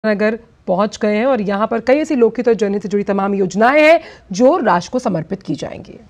नगर पहुंच गए हैं और यहां पर कई ऐसी लोकहित और जनहित से जुड़ी तमाम योजनाएं हैं जो राष्ट्र को समर्पित की जाएंगी। जैसा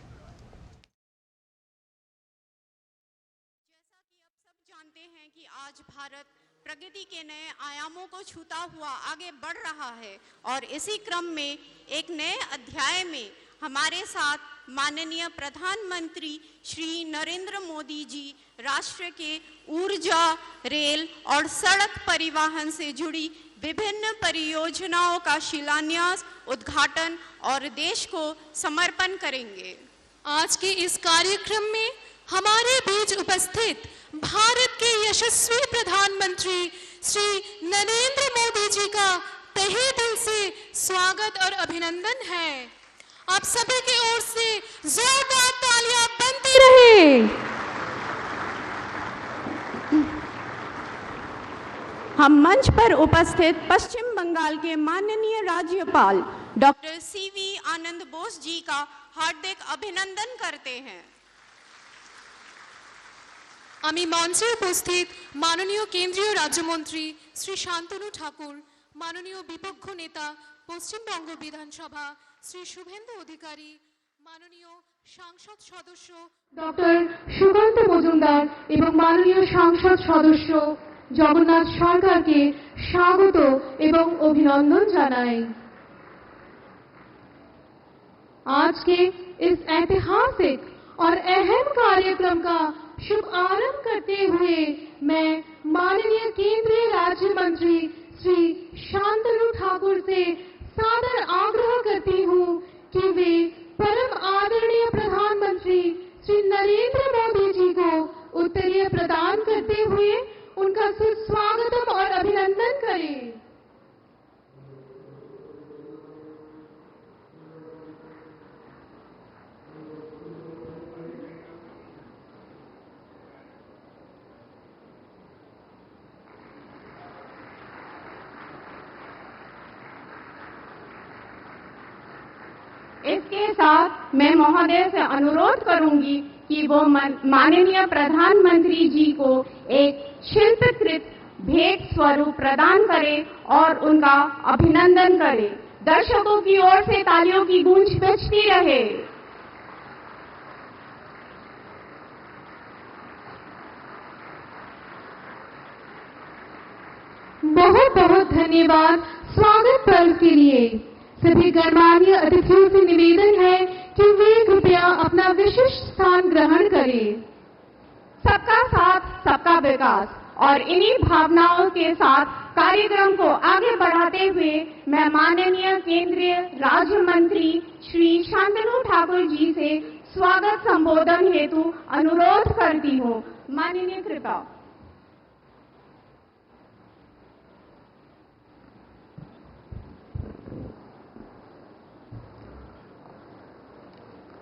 कि आप सब जानते हैं कि आज भारत प्रगति के नए आयामों को छूता हुआ आगे बढ़ रहा है और इसी क्रम में एक नए अध्याय में हमारे साथ माननीय प्रधानमंत्री श्री नरेंद्र मोदी जी राष्ट्र के ऊर्जा, रेल और सड़क परिवहन से जुड़ी विभिन्न परियोजनाओं का शिलान्यास, उद्घाटन और देश को समर्पण करेंगे। आज के इस कार्यक्रम में हमारे बीच उपस्थित भारत के यशस्वी प्रधानमंत्री श्री नरेंद्र मोदी जी का तहे दिल से स्वागत और अभिनंदन है। आप सभी की ओर से जोरदार तालियां बनती रहे। हम मंच पर उपस्थित पश्चिम बंगाल के माननीय राज्यपाल डॉक्टर सीवी आनंद बोस जी का हार्दिक अभिनंदन करते हैं। আমি মঞ্চে উপস্থিত মাননীয় কেন্দ্রীয় রাজ্যমন্ত্রী শ্রী শান্তনু ঠাকুর, মাননীয় বিপক্ষ নেতা পশ্চিমবঙ্গ বিধানসভা শ্রী শুভেন্দু অধিকারী, মাননীয় সংসদ সদস্য ডক্টর সুকান্ত মজুমদার এবং মাননীয় সংসদ সদস্য জগন্নাথ সরকারকে স্বাগত এবং অভিনন্দন জানাই। आज के इस ऐतिहासिक और अहम कार्यक्रम का शुभ आरंभ करते हुए मैं माननीय केंद्रीय राज्य मंत्री श्री शांतनु ठाकुर से सादर आग्रह करती हूँ कि वे परम आदरणीय प्रधानमंत्री श्री नरेंद्र मोदी जी को उत्तरीय प्रदान करते हुए उनका सुस्वागतम और अभिनंदन करें। इसके साथ मैं महोदय से अनुरोध करूंगी कि वो माननीय प्रधानमंत्री जी को एक शिल्पकृत भेंट स्वरूप प्रदान करें और उनका अभिनंदन करें। दर्शकों की ओर से तालियों की गूंज बजती रहे। बहुत बहुत धन्यवाद स्वागत पल के लिए। सभी गणमान्य अतिथियों से निवेदन है कि वे कृपया अपना विशिष्ट स्थान ग्रहण करें। सबका साथ सबका विकास और इन्हीं भावनाओं के साथ कार्यक्रम को आगे बढ़ाते हुए मैं माननीय केंद्रीय राज्य मंत्री श्री शांतनु ठाकुर जी से स्वागत संबोधन हेतु अनुरोध करती हूँ। माननीय कृपा।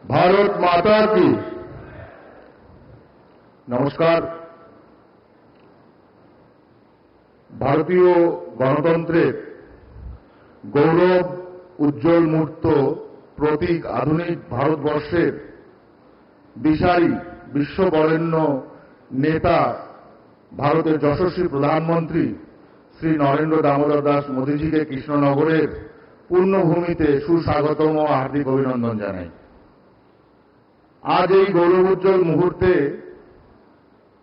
भारत माता की नमस्कार। भारतीय गणतंत्रेर गौरव उज्जवल मूर्त प्रतीक आधुनिक भारतवर्षेर दिशारी विश्वबरेण्य नेता भारतेर यशस्वी प्रधानमंत्री श्री नरेंद्र दामोदर दास मोदी जी के कृष्णनगरेर पूर्णभूमिते सुस्वागतम और हार्दिक अभिनंदन जानाई। आज এই গৌরবোজ্জ্বল মুহূর্তে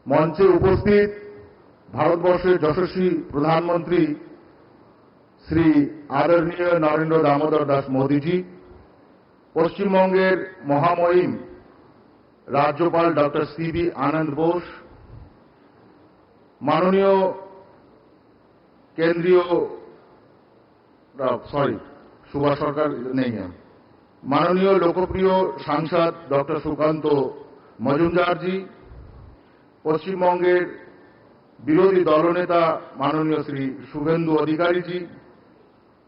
মঞ্চে উপস্থিত ভারতবর্ষের যশস্বী প্রধানমন্ত্রী শ্রী আদরণীয় নরেন্দ্র দামোদর দাস মোদীজি, পশ্চিমবঙ্গের মহামহিম রাজ্যপাল ডক্টর সিবি আনন্দ বোস, মাননীয় কেন্দ্রীয় सुभाष सरकार नहीं है, माननीय लोकप्रिय सांसद डॉक्टर सुकांत मजुमदार जी, पश्चिमबंगेर विरोधी दलनेता माननीय श्री शुभेंदु अधिकारी जी,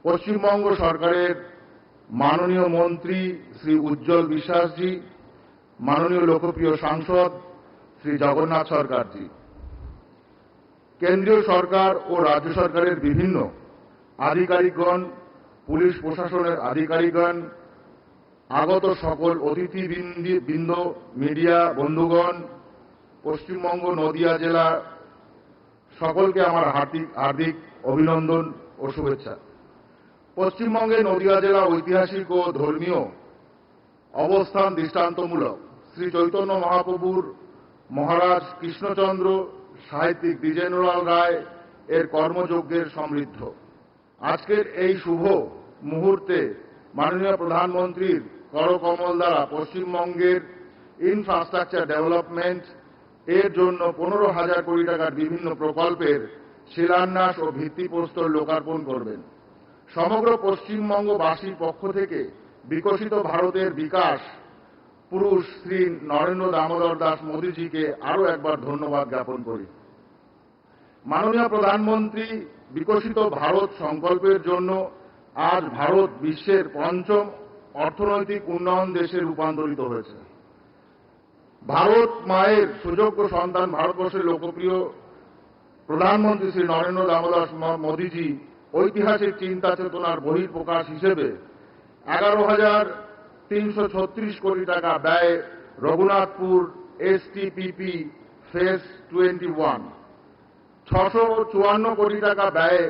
पश्चिमबंग सरकारेर माननीय मंत्री श्री उज्ज्वल विश्वास जी, माननीय लोकप्रिय सांसद श्री जगन्नाथ सरकार जी, केंद्रीय सरकार और राज्य सरकारेर विभिन्न आधिकारिकगण, पुलिस प्रशासनेर आधिकारिकगण, आगत सकल अतिथिबृंद, मीडिया बंधुगण, पश्चिमबंग नदिया जिला सकल के हार्दिक अभिनंदन ও শুভেচ্ছা। পশ্চিমবঙ্গে নদিয়া জেলা ঐতিহাসিক ও ধর্মীয় অবস্থান দৃষ্টান্তমূলক। শ্রী চৈতন্য মহাপ্রভুর মহারাজ কৃষ্ণচন্দ্র, সাহিত্যিক দ্বিজেন্দ্রলাল রায় এর কর্মযজ্ঞের সমৃদ্ধ। আজকের এই শুভ মুহূর্তে মাননীয় প্রধানমন্ত্রীর করকমল দ্বারা পশ্চিমবঙ্গের ইনফ্রাস্ট্রাকচার ডেভেলপমেন্ট এর জন্য 15,000 কোটি টাকার বিভিন্ন প্রকল্পের শিলান্যাস ও ভিত্তিপ্রস্তর লোকার্পণ করবেন। সমগ্র পশ্চিমবঙ্গবাসীর পক্ষ থেকে বিকশিত ভারতের বিকাশ পুরুষ শ্রী নরেন্দ্র দামোদর দাস মোদীজিকে আরও একবার ধন্যবাদ জ্ঞাপন করি। মাননীয় প্রধানমন্ত্রী বিকশিত ভারত সংকল্পের জন্য আজ ভারত বিশ্বের 5ম অর্থনৈতিক উন্নয়ন দেশে রূপান্তরিত হয়েছে। ভারত মায়ের সুযোগ্য সন্তান ভারতবর্ষের লোকপ্রিয় প্রধানমন্ত্রী শ্রী নরেন্দ্র দামোদর মোদীজি ঐতিহাসিক চিন্তা চেতনার বহিঃপ্রকাশ হিসেবে 11,336 কোটি টাকা ব্যয়ে রঘুনাথপুর STPP ফেজ 21, 654 কোটি টাকা ব্যয়ে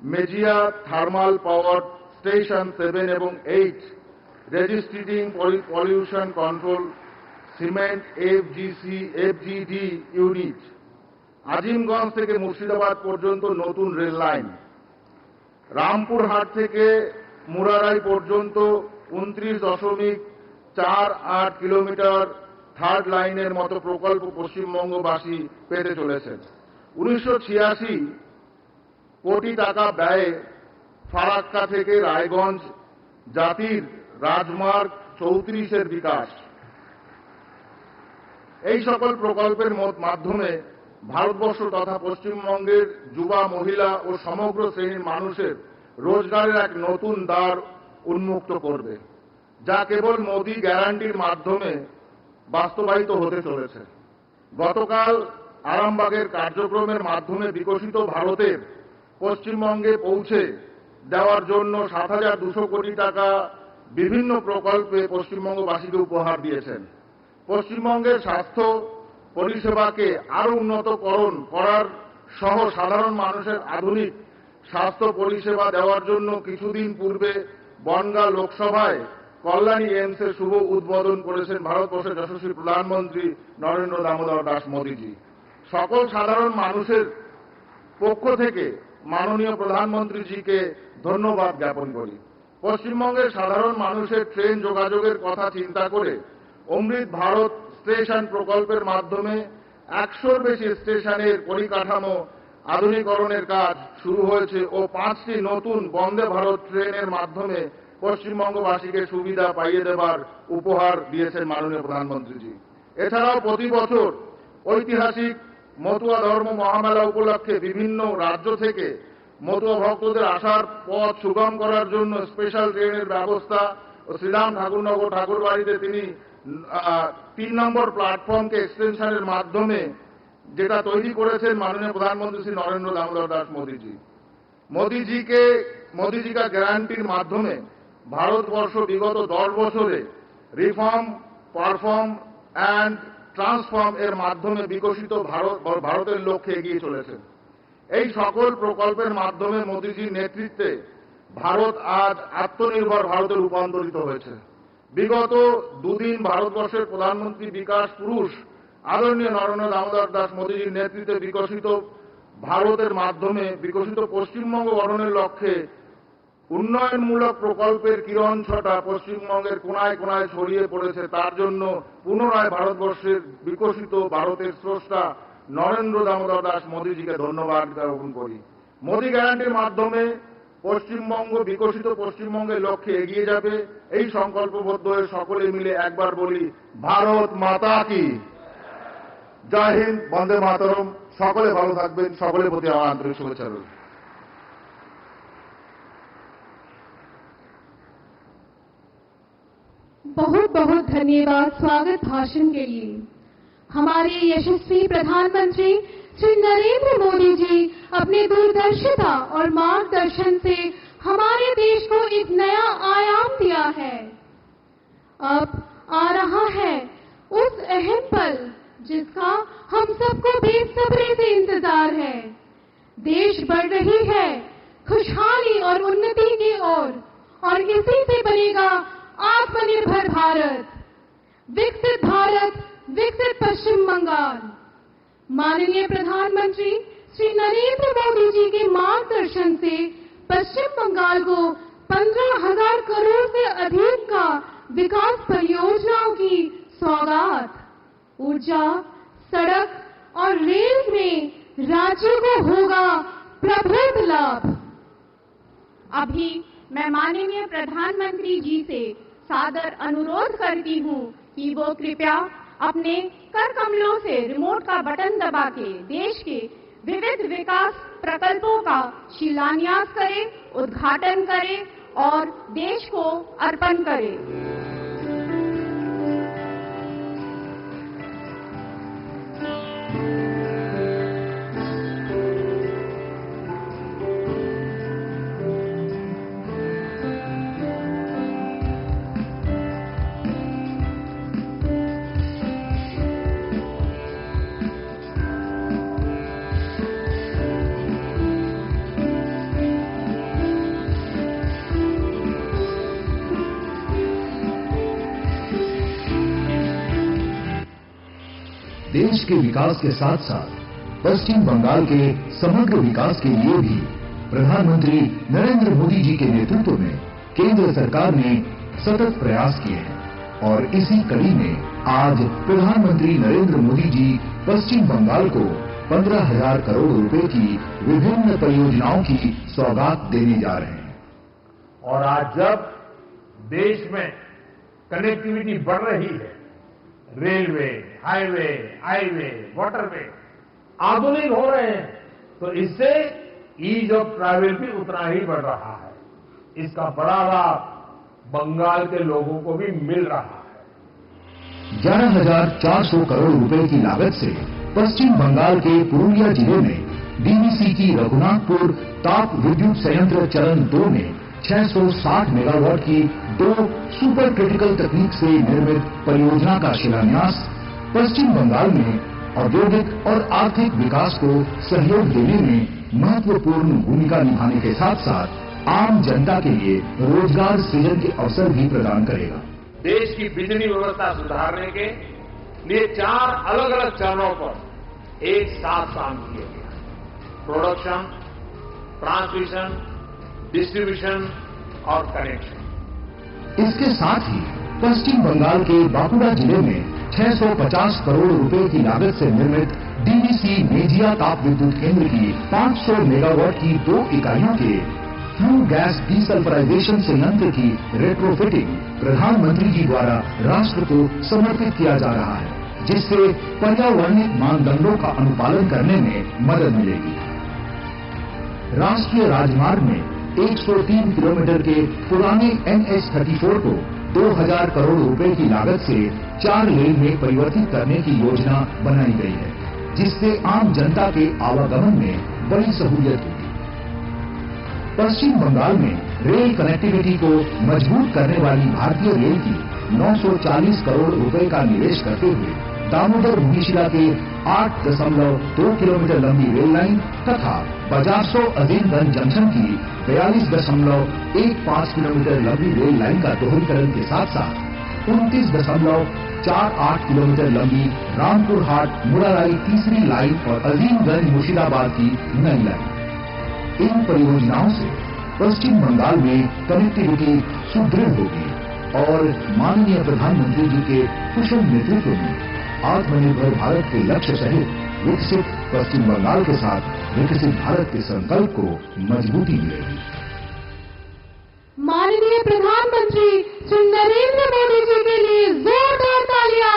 মেজিয়া থার্মাল পাওয়ার স্টেশন 7 এবং 8 রেজিস্ট্রেটিং pollution control cement FGD unit, Azimganj থেকে মুর্শিদাবাদ পর্যন্ত নতুন রেল লাইন, রামপুরহাট থেকে মুরারাই পর্যন্ত 29.48 কিলোমিটার থার্ড লাইনের মতো প্রকল্প পশ্চিমবঙ্গবাসী পেতে চলেছেন। 1986 কোটি টাকা ব্যয়ে ফারাক্কা থেকে রায়গঞ্জ জাতির রাজমার্গ 34-এর বিকাশ। এই সকল প্রকল্পের মাধ্যমে ভারতবর্ষ তথা পশ্চিমবঙ্গের যুবা, মহিলা ও সমগ্র শ্রেণীর মানুষের রোজগারের এক নতুন দ্বার উন্মুক্ত করবে, যা কেবল মোদি গ্যারান্টির মাধ্যমে বাস্তবায়িত হতে চলেছে। গতকাল আরামবাগের কার্যক্রমের মাধ্যমে বিকশিত ভারতের পশ্চিমবঙ্গে পৌঁছে দেওয়ার জন্য 7,200 কোটি টাকা বিভিন্ন প্রকল্পে পশ্চিমবঙ্গবাসীকে উপহার দিয়েছেন। পশ্চিমবঙ্গের স্বাস্থ্য পরিষেবাকে আরও উন্নতকরণ করার সহ সাধারণ মানুষের আধুনিক স্বাস্থ্য পরিষেবা দেওয়ার জন্য কিছুদিন পূর্বে বনগাঁ লোকসভায় কল্যাণী এইমসের শুভ উদ্বোধন করেছেন ভারতবর্ষের যশস্বী প্রধানমন্ত্রী নরেন্দ্র দামোদর দাস মোদীজি। সকল সাধারণ মানুষের পক্ষ থেকে মাননীয় প্রধানমন্ত্রীজিকে ধন্যবাদ জ্ঞাপন করি। পশ্চিমবঙ্গের সাধারণ মানুষের ট্রেন যোগাযোগের কথা চিন্তা করে অমৃত ভারত স্টেশন প্রকল্পের মাধ্যমে 100-র বেশি স্টেশনের পরিকাঠামো আধুনিকরণের কাজ শুরু হয়েছে ও 5টি নতুন বন্দে ভারত ট্রেনের মাধ্যমে পশ্চিমবঙ্গবাসীকে সুবিধা পাইয়ে দেবার উপহার দিয়েছেন মাননীয় প্রধানমন্ত্রীজি। এছাড়াও প্রতি বছর ঐতিহাসিক মতুয়া ধর্ম মহামেলা উপলক্ষে বিভিন্ন রাজ্য থেকে মতুয়া ভক্তদের আসার পথ সুগম করার জন্য স্পেশাল ট্রেনের ব্যবস্থা ও শ্রীরাম ঠাকুরনগর ঠাকুরবাড়িতে তিনি 3 নম্বর প্ল্যাটফর্মকে এক্সটেনশনের মাধ্যমে যেটা তৈরি করেছেন মাননীয় প্রধানমন্ত্রী শ্রী নরেন্দ্র দামোদর দাস মোদীজি। মোদীজি কা গ্যারান্টির মাধ্যমে ভারতবর্ষ বিগত 10 বছরে রিফর্ম, পারফর্ম অ্যান্ড ট্রান্সফর্ম এর মাধ্যমে বিকশিত ভারতের লক্ষ্যে এগিয়ে চলেছেন। এই সকল প্রকল্পের মাধ্যমে মোদীজির নেতৃত্বে ভারত আজ আত্মনির্ভর ভারতে রূপান্তরিত হয়েছে। বিগত 2 দিন ভারতবর্ষের প্রধানমন্ত্রী বিকাশ পুরুষ আদরণীয় নরেন্দ্র দামোদর দাস মোদীজির নেতৃত্বে বিকশিত ভারতের মাধ্যমে বিকশিত পশ্চিমবঙ্গ গঠনের লক্ষ্যে উন্নয়নমূলক প্রকল্পের কিরণ ছটা পশ্চিমবঙ্গের কোনায় কোনায় ছড়িয়ে পড়েছে। তার জন্য পুনরায় ভারতবর্ষের বিকশিত ভারতের স্রষ্টা নরেন্দ্র দামোদর দাস মোদীজিকে ধন্যবাদ জ্ঞাপন করি। মোদী গ্যারান্টির মাধ্যমে পশ্চিমবঙ্গ বিকশিত পশ্চিমবঙ্গের লক্ষ্যে এগিয়ে যাবে, এই সংকল্পবদ্ধ হয়ে সকলে মিলে একবার বলি ভারত মাতা কি জয় হিন্দ, বন্দে মাতরম। সকলে ভালো থাকবেন, সকলের প্রতি আমার আন্তরিক শুভেচ্ছা রইল। बहुत बहुत धन्यवाद स्वागत भाषण के लिए। हमारे यशस्वी प्रधानमंत्री श्री नरेंद्र मोदी जी अपने दूरदर्शिता और मार्गदर्शन से हमारे देश को एक नया आयाम दिया है। अब आ रहा है उस अहम पल जिसका हम सबको बेसब्री से इंतजार है। देश बढ़ रही है, खुशहाली और उन्नति की ओर, और इसी से बनेगा आत्मनिर्भर भारत, विकसित पश्चिम बंगाल। माननीय प्रधानमंत्री श्री नरेंद्र मोदी जी के मार्गदर्शन से पश्चिम बंगाल को 15,000 करोड़ से अधिक का विकास परियोजनाओं की सौगात, ऊर्जा, सड़क और रेल में राज्य को होगा प्रभुत्व लाभ। अभी मैं माननीय प्रधानमंत्री जी से सादर अनुरोध करती हूँ कि वो कृपया अपने कर कमलों से रिमोट का बटन दबा के देश के विविध विकास प्रकल्पों का शिलान्यास करें, उद्घाटन करें और देश को अर्पण करें। देश के विकास के साथ साथ पश्चिम बंगाल के समग्र विकास के लिए भी प्रधानमंत्री नरेंद्र मोदी जी के नेतृत्व में केंद्र सरकार ने सतत प्रयास किए हैं और इसी कड़ी में आज प्रधानमंत्री नरेंद्र मोदी जी पश्चिम बंगाल को 15,000 करोड़ रुपए की विभिन्न परियोजनाओं की सौगात देने जा रहे हैं। और आज जब देश में कनेक्टिविटी बढ़ रही है, रेलवे, हाईवे, वाटरवे आधुनिक हो रहे हैं, तो इससे ईज ऑफ ट्रैवल भी उतना ही बढ़ रहा है। इसका बड़ा लाभ बंगाल के लोगों को भी मिल रहा है। 11,400 करोड़ रुपए की लागत से पश्चिम बंगाल के पुरुलिया जिले में डीवीसी की रघुनाथपुर ताप विद्युत संयंत्र चरण 2 में 660 मेगावाट की 2 सुपर क्रिटिकल तकनीक से निर्मित परियोजना का शिलान्यास पश्चिम बंगाल में औद्योगिक और आर्थिक विकास को सहयोग देने में महत्वपूर्ण भूमिका निभाने के साथ साथ आम जनता के लिए रोजगार सृजन के अवसर भी प्रदान करेगा। देश की बिजली व्यवस्था सुधारने के लिए 4 अलग अलग चरणों पर एक साथ काम किए गया। प्रोडक्शन, ट्रांसमिशन, डिस्ट्रीब्यूशन और कनेक्शन। इसके साथ ही पश्चिम बंगाल के बांकुड़ा जिले में 650 करोड़ रुपए की लागत से निर्मित डीवीसी मेजिया ताप विद्युत केंद्र की 500 मेगावाट की 2 इकाइयों के फ्लू गैस डीसल्फराइजेशन संयंत्र की रेट्रोफिटिंग प्रधानमंत्री जी द्वारा राष्ट्र को समर्पित किया जा रहा है, जिससे पर्यावरणिक मानदंडों का अनुपालन करने में मदद मिलेगी। राष्ट्रीय राजमार्ग में 103 किलोमीटर के पुराने NH-34 को 2,000 करोड़ रुपए की लागत से 4 लेन में परिवर्तित करने की योजना बनाई गई है, जिससे आम जनता के आवागमन में बड़ी सहूलियत होगी। पश्चिम बंगाल में रेल कनेक्टिविटी को मजबूत करने वाली भारतीय रेल की 940 करोड़ रुपए का निवेश करते हुए दामोदर मुनिशिला के 8.2 किलोमीटर लंबी रेल लाइन तथा बजासो अजीमगंज जंक्शन की 42.15 किलोमीटर लंबी रेल लाइन का दोहरीकरण के साथ साथ 29.48 किलोमीटर लंबी रामपुर हाट मुराराई तीसरी लाइन और अजीमगंज मुर्शिदाबाद की नई लाइन। इन परियोजनाओं से पश्चिम बंगाल में कनेक्टिविटी सुदृढ़ होगी और माननीय प्रधानमंत्री जी के कुशल नेतृत्व में आत्मनिर्भर भारत के लक्ष्य सहित विकसित पश्चिम बंगाल के साथ विकसित भारत के संकल्प को मजबूती मिलेगी। माननीय प्रधानमंत्री श्री नरेंद्र मोदी जी के लिए जोरदार तालियां।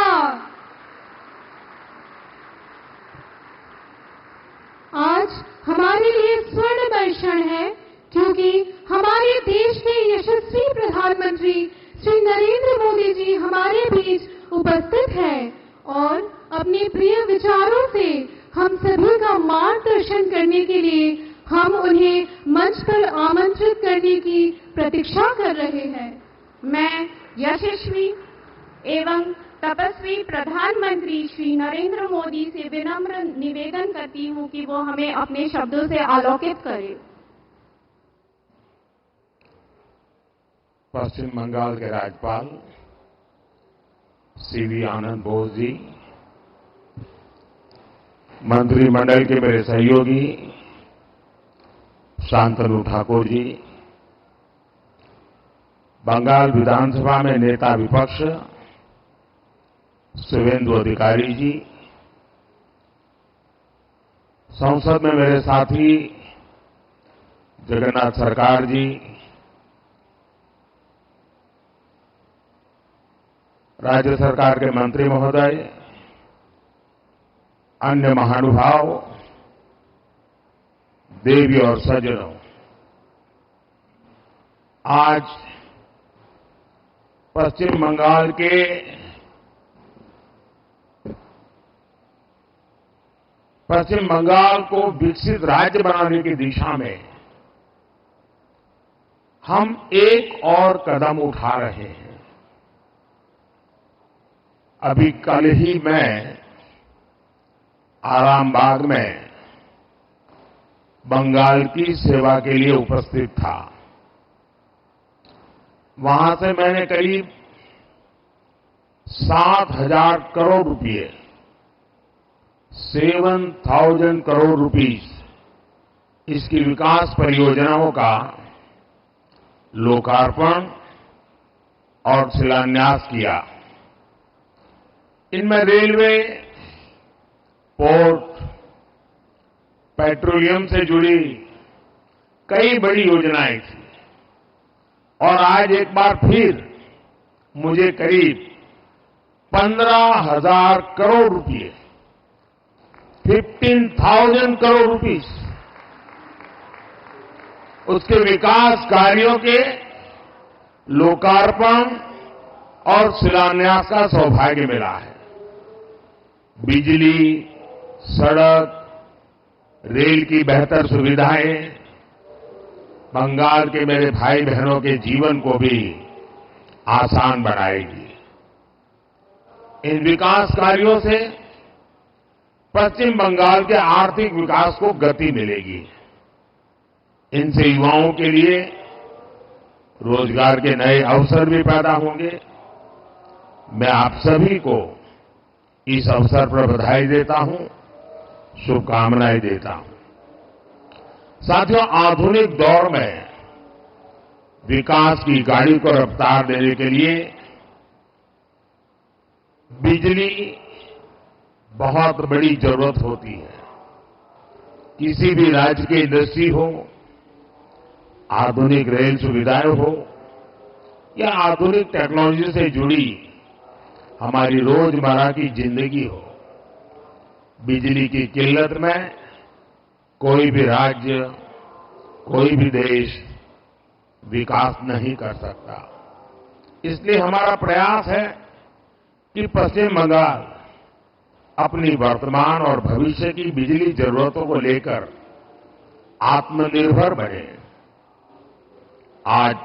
आज हमारे लिए स्वर्णमय क्षण है, क्योंकि हमारे देश के यशस्वी प्रधानमंत्री श्री नरेंद्र मोदी जी हमारे बीच उपस्थित हैं और अपने प्रिय विचारों से हम सभी का मार्गदर्शन करने के लिए हम उन्हें मंच पर आमंत्रित करने की प्रतीक्षा कर रहे हैं। मैं यशस्वी एवं तपस्वी प्रधानमंत्री श्री नरेंद्र मोदी से विनम्र निवेदन करती हूं कि वो हमें अपने शब्दों से आलोकित करें। पश्चिम बंगाल के राज्यपाल सीवी आनंद बोस जी, मंत्रिमंडल के मेरे सहयोगी शांतनु ठाकुर जी, बंगाल विधानसभा में नेता विपक्ष शुभेंदु अधिकारी जी, संसद में मेरे साथी जगन्नाथ सरकार जी, राज्य सरकार के मंत्री महोदय, अन्य महानुभाव, देवी और सज्जनों, आज पश्चिम बंगाल को विकसित राज्य बनाने की दिशा में हम एक और कदम उठा रहे हैं। अभी कल ही मैं आरामबाग में बंगाल की सेवा के लिए उपस्थित था। वहां से मैंने करीब 7,000 करोड़ रुपए, 7,000 करोड़ रुपीस इसकी विकास परियोजनाओं का लोकार्पण और शिलान्यास किया। इनमें रेलवे, पोर्ट, पेट्रोलियम से जुड़ी कई बड़ी योजनाएं थी और आज एक बार फिर मुझे करीब 15,000 करोड़ रुपए, 15,000 करोड़ रुपीस उसके विकास कार्यों के लोकार्पण और शिलान्यास का सौभाग्य मिला है। बिजली, सड़क, रेल की बेहतर सुविधाएं बंगाल के मेरे भाई बहनों के जीवन को भी आसान बनाएगी। इन विकास कार्यों से पश्चिम बंगाल के आर्थिक विकास को गति मिलेगी। इनसे युवाओं के लिए रोजगार के नए अवसर भी पैदा होंगे। मैं आप सभी को इस अवसर पर बधाई देता हूं, शुभकामनाएं देता हूं। साथियों, आधुनिक दौर में विकास की गाड़ी को रफ्तार देने के लिए बिजली बहुत बड़ी जरूरत होती है। किसी भी राज्य की इंडस्ट्री हो, आधुनिक रेल सुविधाएं हो या आधुनिक टेक्नोलॉजी से जुड़ी हमारी रोजमर्रा की जिंदगी हो, बिजली की किल्लत में कोई भी राज्य, कोई भी देश विकास नहीं कर सकता। इसलिए हमारा प्रयास है कि पश्चिम बंगाल अपनी वर्तमान और भविष्य की बिजली जरूरतों को लेकर आत्मनिर्भर बने। आज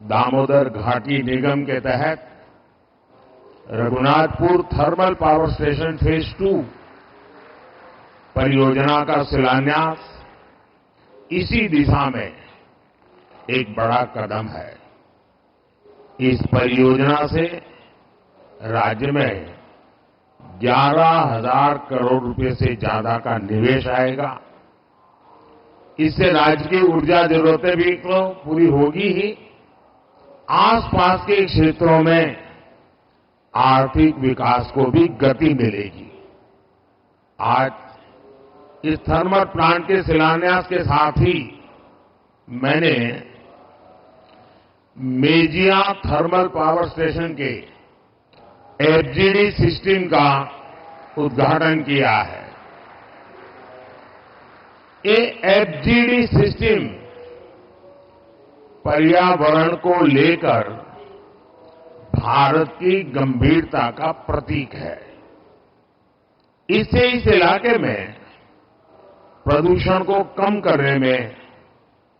दामोदर घाटी निगम के तहत Raghunathpur thermal power station phase 2 परियोजना का शिलान्यास इसी दिशा में एक बड़ा कदम है। इस परियोजना से राज्य में 11,000 करोड़ रुपए से ज्यादा का निवेश आएगा। इससे राज्य की ऊर्जा जरूरतें भी तो पूरी होगी ही, आसपास के क्षेत्रों में आर्थिक विकास को भी गति मिलेगी। आज इस थर्मल प्लांट के शिलान्यास के साथ ही मैंने मेजिया थर्मल पावर स्टेशन के एफजीडी सिस्टम का उद्घाटन किया है। ये एफजीडी सिस्टम पर्यावरण को लेकर भारत की गंभीरता का प्रतीक है। इससे इस इलाके में प्रदूषण को कम करने में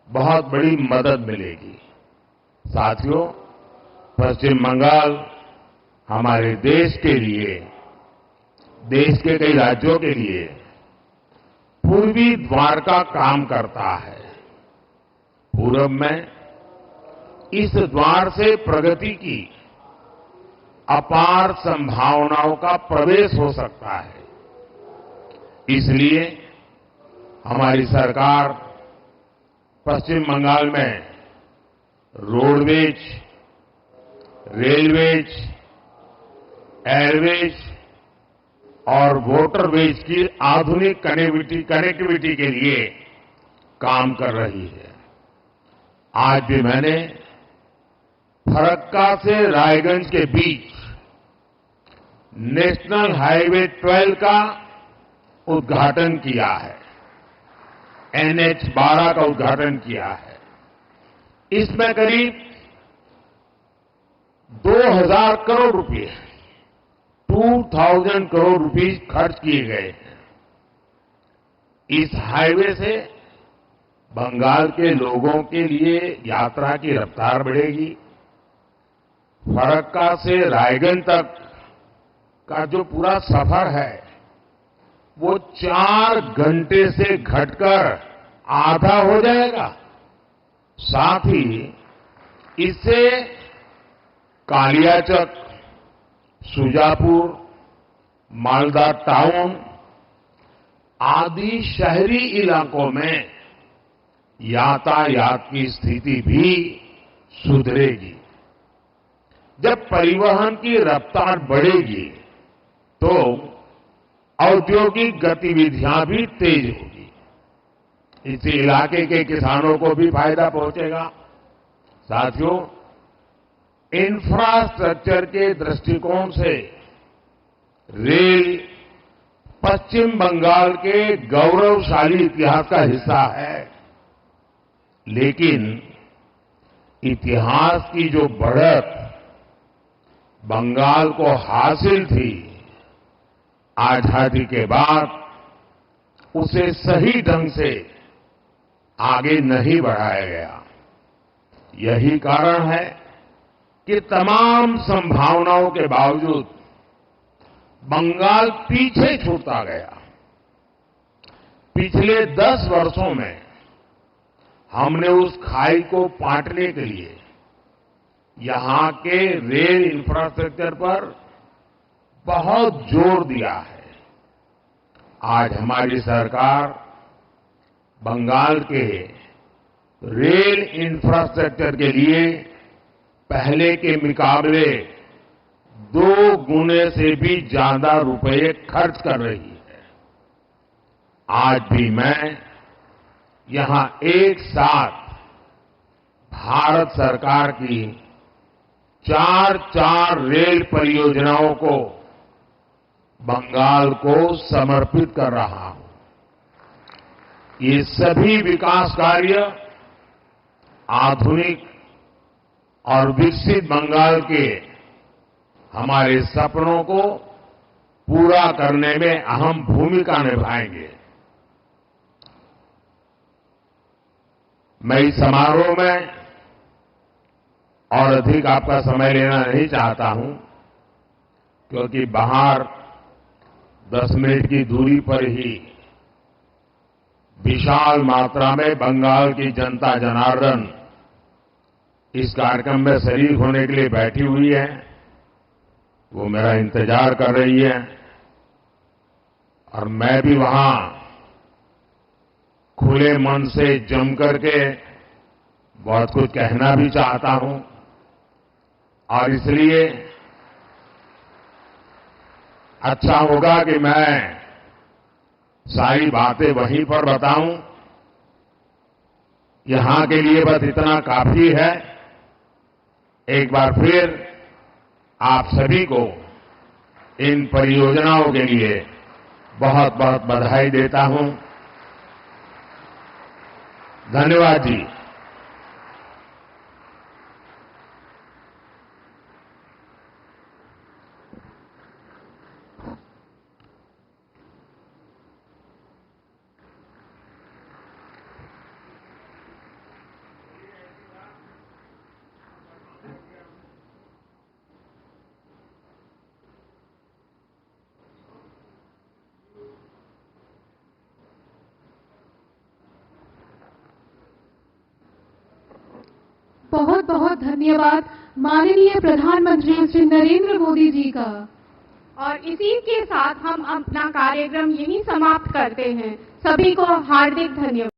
बहुत बड़ी मदद मिलेगी। साथियों, पश्चिम बंगाल हमारे देश के लिए, देश के कई राज्यों के लिए पूर्वी द्वार का काम करता है। पूरब में इस द्वार से प्रगति की अपार संभावनाओं का प्रवेश हो सकता है। इसलिए हमारी सरकार पश्चिम बंगाल में रोडवेज, रेलवेज, एयरवेज और वाटरवेज की आधुनिक कनेक्टिविटी के लिए काम कर रही है। आज भी मैंने फरक्का से रायगंज के बीच नेशनल हाईवे 12 का उद्घाटन किया है, NH 12 का उद्घाटन किया है। इसमें करीब 2000 करोड़ रुपए 2000 करोड़ रुपए खर्च किए गए हैं। इस हाईवे से बंगाल के लोगों के लिए यात्रा की रफ्तार बढ़ेगी। फरक्का से रायगंज तक का जो पूरा सफर है वो 4 घंटे से घटकर आधा हो जाएगा। साथ ही इससे कालियाचक, सुजापुर, मालदा टाउन आदि शहरी इलाकों में यातायात की स्थिति भी सुधरेगी। जब परिवहन की रफ्तार बढ़ेगी तो औद्योगिक गतिविधियां भी तेज होगी। इस इलाके के किसानों को भी फायदा पहुंचेगा। साथियों, इंफ्रास्ट्रक्चर के दृष्टिकोण से रेल पश्चिम बंगाल के गौरवशाली इतिहास का हिस्सा है, लेकिन इतिहास की जो बढ़त बंगाल को हासिल थी, आजादी के बाद उसे सही ढंग से आगे नहीं बढ़ाया गया। यही कारण है कि तमाम संभावनाओं के बावजूद बंगाल पीछे छूटता गया। पिछले 10 वर्षों में हमने उस खाई को पाटने के लिए यहां के रेल इंफ्रास्ट्रक्चर पर बहुत जोर दिया है। आज हमारी सरकार बंगाल के रेल इंफ्रास्ट्रक्चर के लिए पहले के मुकाबले 2 गुने से भी ज्यादा रुपए खर्च कर रही है। आज भी मैं यहां एक साथ भारत सरकार की 4 रेल परियोजनाओं को बंगाल को समर्पित कर रहा हूं। ये सभी विकास कार्य आधुनिक और विकसित बंगाल के हमारे सपनों को पूरा करने में अहम भूमिका निभाएंगे। मैं इस समारोह में और अधिक आपका समय लेना नहीं चाहता हूं, क्योंकि बाहर 10 मिनट की दूरी पर ही विशाल मात्रा में बंगाल की जनता जनार्दन इस कार्यक्रम में शरीक होने के लिए बैठी हुई है। वो मेरा इंतजार कर रही है और मैं भी वहां खुले मन से जम करके बहुत कुछ कहना भी चाहता हूं और इसलिए अच्छा होगा कि मैं सारी बातें वहीं पर बताऊं। यहां के लिए बस इतना काफी है। एक बार फिर आप सभी को इन परियोजनाओं के लिए बहुत बहुत बधाई देता हूं। धन्यवाद जी। बहुत बहुत धन्यवाद माननीय प्रधानमंत्री श्री नरेंद्र मोदी जी का। और इसी के साथ हम अपना कार्यक्रम यहीं समाप्त करते हैं। सभी को हार्दिक धन्यवाद।